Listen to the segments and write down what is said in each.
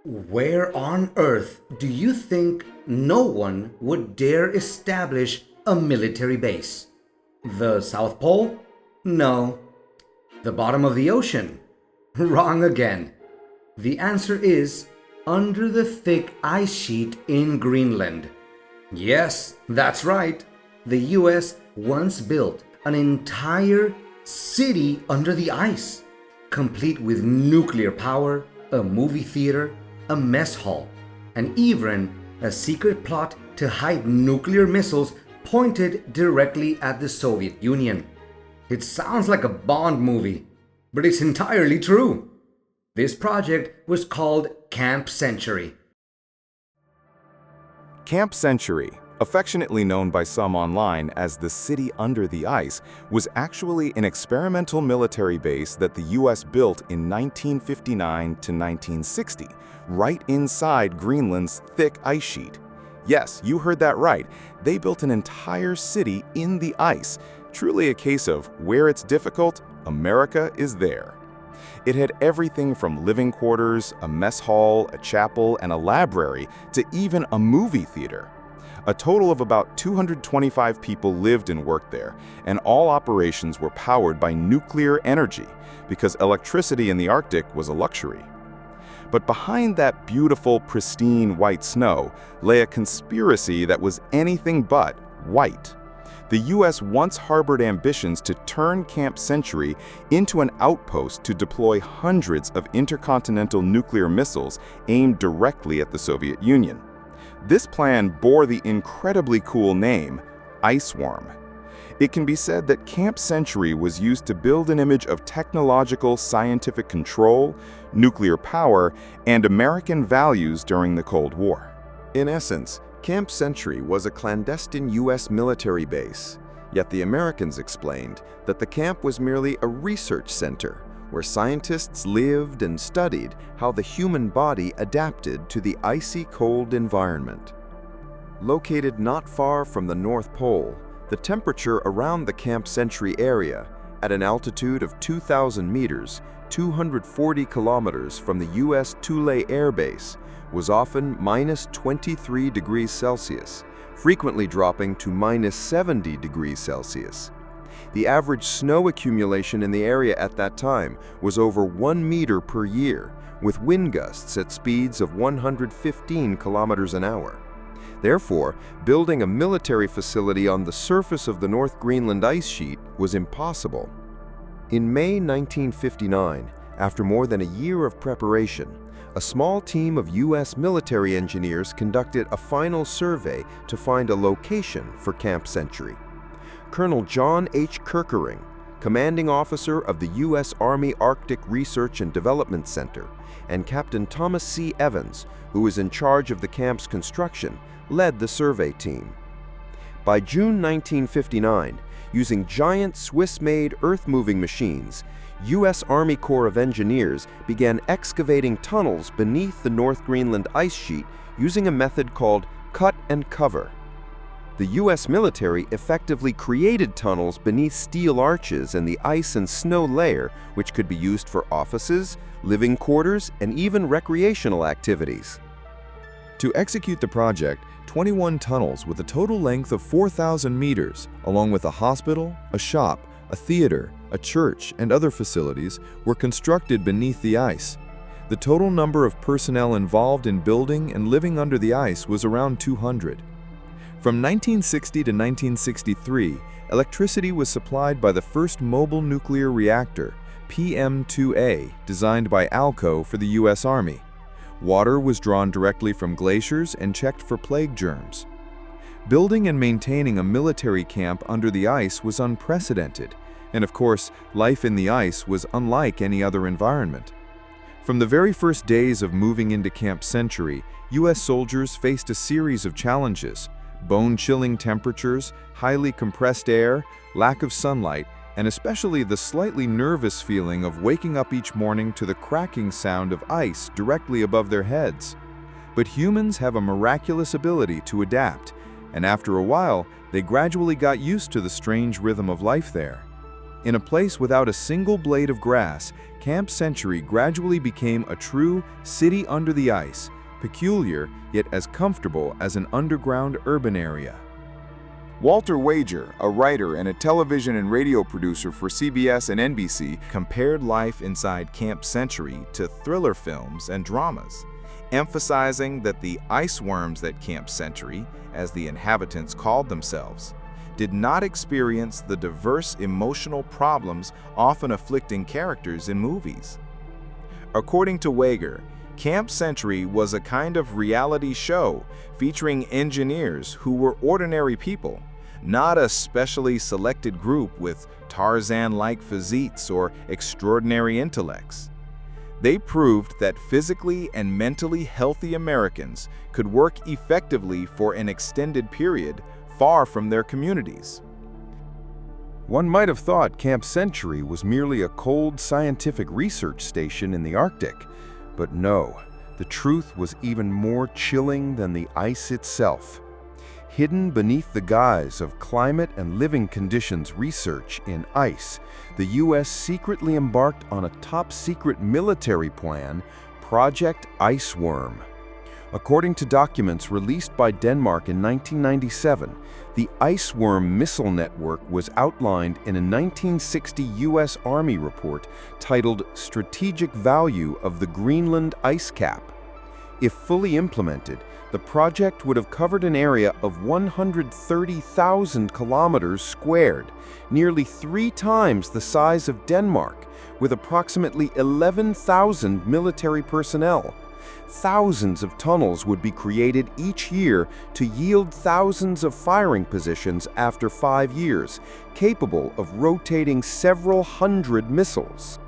Where on earth do you think no one would dare establish a military base? The South Pole? No. The bottom of the ocean? Wrong again. The answer is under the thick ice sheet in Greenland. Yes, that's right. The US once built an entire city under the ice, complete with nuclear power, a movie theater, a mess hall, and even a secret plot to hide nuclear missiles pointed directly at the Soviet Union. It sounds like a Bond movie, but it's entirely true. This project was called Camp Century. Camp Century, affectionately known by some online as the City Under the Ice, was actually an experimental military base that the US built in 1959 to 1960, right inside Greenland's thick ice sheet. Yes, you heard that right. They built an entire city in the ice. Truly a case of where it's difficult, America is there. It had everything from living quarters, a mess hall, a chapel, and a library, to even a movie theater. A total of about 225 people lived and worked there, and all operations were powered by nuclear energy, because electricity in the Arctic was a luxury. But behind that beautiful, pristine white snow lay a conspiracy that was anything but white. The US once harbored ambitions to turn Camp Century into an outpost to deploy hundreds of intercontinental nuclear missiles aimed directly at the Soviet Union. This plan bore the incredibly cool name, Ice Worm. It can be said that Camp Century was used to build an image of technological scientific control, nuclear power, and American values during the Cold War. In essence, Camp Century was a clandestine US military base, yet the Americans explained that the camp was merely a research center where scientists lived and studied how the human body adapted to the icy cold environment. Located not far from the North Pole, the temperature around the Camp Century area, at an altitude of 2,000 meters, 240 kilometers from the US Thule Air Base, was often minus 23 degrees Celsius, frequently dropping to minus 70 degrees Celsius. The average snow accumulation in the area at that time was over 1 meter per year, with wind gusts at speeds of 115 kilometers an hour. Therefore, building a military facility on the surface of the North Greenland ice sheet was impossible. In May 1959, after more than a year of preparation, a small team of US military engineers conducted a final survey to find a location for Camp Century. Colonel John H. Kirkering, commanding officer of the US Army Arctic Research and Development Center, and Captain Thomas C. Evans, who was in charge of the camp's construction, led the survey team. By June 1959, using giant Swiss-made earth-moving machines, US Army Corps of Engineers began excavating tunnels beneath the North Greenland ice sheet using a method called cut and cover. The US military effectively created tunnels beneath steel arches and the ice and snow layer, which could be used for offices, living quarters, and even recreational activities. To execute the project, 21 tunnels with a total length of 4,000 meters, along with a hospital, a shop, a theater, a church, and other facilities, were constructed beneath the ice. The total number of personnel involved in building and living under the ice was around 200. From 1960 to 1963, electricity was supplied by the first mobile nuclear reactor, PM-2A, designed by ALCO for the US Army. Water was drawn directly from glaciers and checked for plague germs. Building and maintaining a military camp under the ice was unprecedented, and of course, life in the ice was unlike any other environment. From the very first days of moving into Camp Century, US soldiers faced a series of challenges: bone-chilling temperatures, highly compressed air, lack of sunlight, and especially the slightly nervous feeling of waking up each morning to the cracking sound of ice directly above their heads. But humans have a miraculous ability to adapt, and after a while, they gradually got used to the strange rhythm of life there. In a place without a single blade of grass, Camp Century gradually became a true city under the ice, peculiar yet as comfortable as an underground urban area. Walter Wager, a writer and a television and radio producer for CBS and NBC, compared life inside Camp Century to thriller films and dramas, emphasizing that the ice worms at Camp Century, as the inhabitants called themselves, did not experience the diverse emotional problems often afflicting characters in movies. According to Wager, Camp Century was a kind of reality show featuring engineers who were ordinary people, not a specially selected group with Tarzan-like physiques or extraordinary intellects. They proved that physically and mentally healthy Americans could work effectively for an extended period far from their communities. One might have thought Camp Century was merely a cold scientific research station in the Arctic, but no, the truth was even more chilling than the ice itself. Hidden beneath the guise of climate and living conditions research in ice, the U.S. secretly embarked on a top-secret military plan, Project Iceworm. According to documents released by Denmark in 1997, the Iceworm missile network was outlined in a 1960 U.S. Army report titled Strategic Value of the Greenland Ice Cap. If fully implemented, the project would have covered an area of 130,000 kilometers squared, nearly 3 times the size of Denmark, with approximately 11,000 military personnel. Thousands of tunnels would be created each year to yield thousands of firing positions after 5 years, capable of rotating several hundred missiles.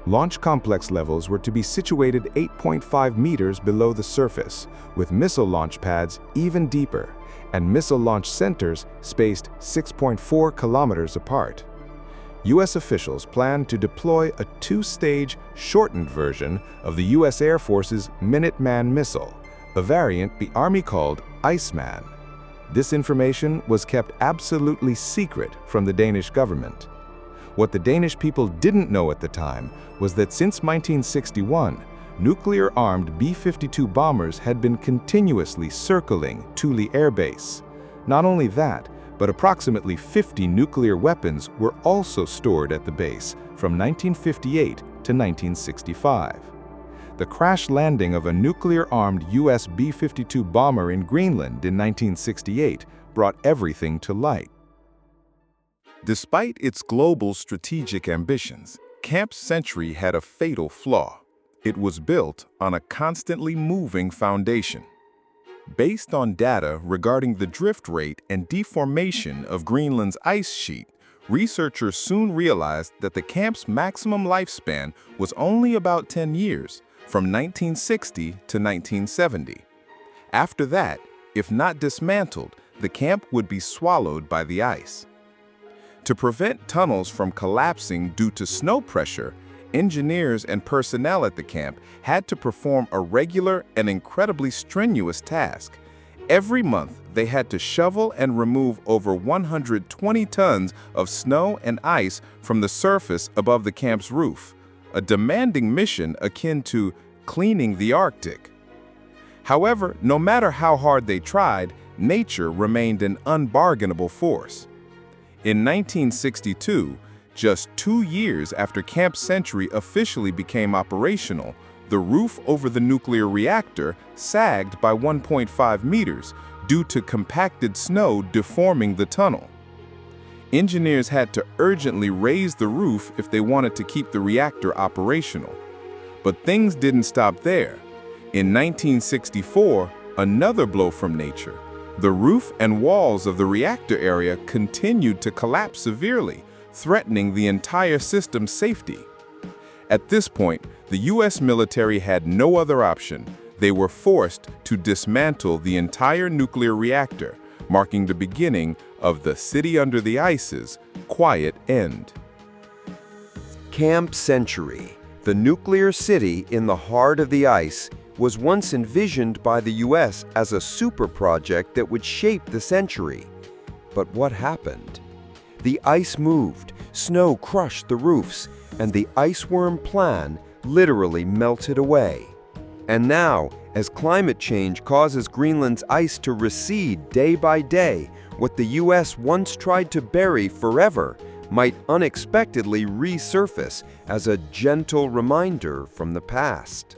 Launch complex levels were to be situated 8.5 meters below the surface, with missile launch pads even deeper, and missile launch centers spaced 6.4 kilometers apart. U.S. officials planned to deploy a 2-stage, shortened version of the U.S. Air Force's Minuteman missile, a variant the Army called Iceman. This information was kept absolutely secret from the Danish government. What the Danish people didn't know at the time was that since 1961, nuclear-armed B-52 bombers had been continuously circling Thule Air Base. Not only that, but approximately 50 nuclear weapons were also stored at the base from 1958 to 1965. The crash landing of a nuclear-armed U.S. B-52 bomber in Greenland in 1968 brought everything to light. Despite its global strategic ambitions, Camp Century had a fatal flaw. It was built on a constantly moving foundation. Based on data regarding the drift rate and deformation of Greenland's ice sheet, researchers soon realized that the camp's maximum lifespan was only about 10 years, from 1960 to 1970. After that, if not dismantled, the camp would be swallowed by the ice. To prevent tunnels from collapsing due to snow pressure, engineers and personnel at the camp had to perform a regular and incredibly strenuous task. Every month, they had to shovel and remove over 120 tons of snow and ice from the surface above the camp's roof, a demanding mission akin to cleaning the Arctic. However, no matter how hard they tried, nature remained an unbargainable force. In 1962, just 2 years after Camp Century officially became operational, the roof over the nuclear reactor sagged by 1.5 meters due to compacted snow deforming the tunnel. Engineers had to urgently raise the roof if they wanted to keep the reactor operational. But things didn't stop there. In 1964, another blow from nature. The roof and walls of the reactor area continued to collapse severely, threatening the entire system's safety. At this point, the U.S. military had no other option. They were forced to dismantle the entire nuclear reactor, marking the beginning of the City Under the Ice's quiet end. Camp Century, the nuclear city in the heart of the ice, was once envisioned by the U.S. as a super project that would shape the century. But what happened? The ice moved, snow crushed the roofs, and the iceworm plan literally melted away. And now, as climate change causes Greenland's ice to recede day by day, what the U.S. once tried to bury forever might unexpectedly resurface as a gentle reminder from the past.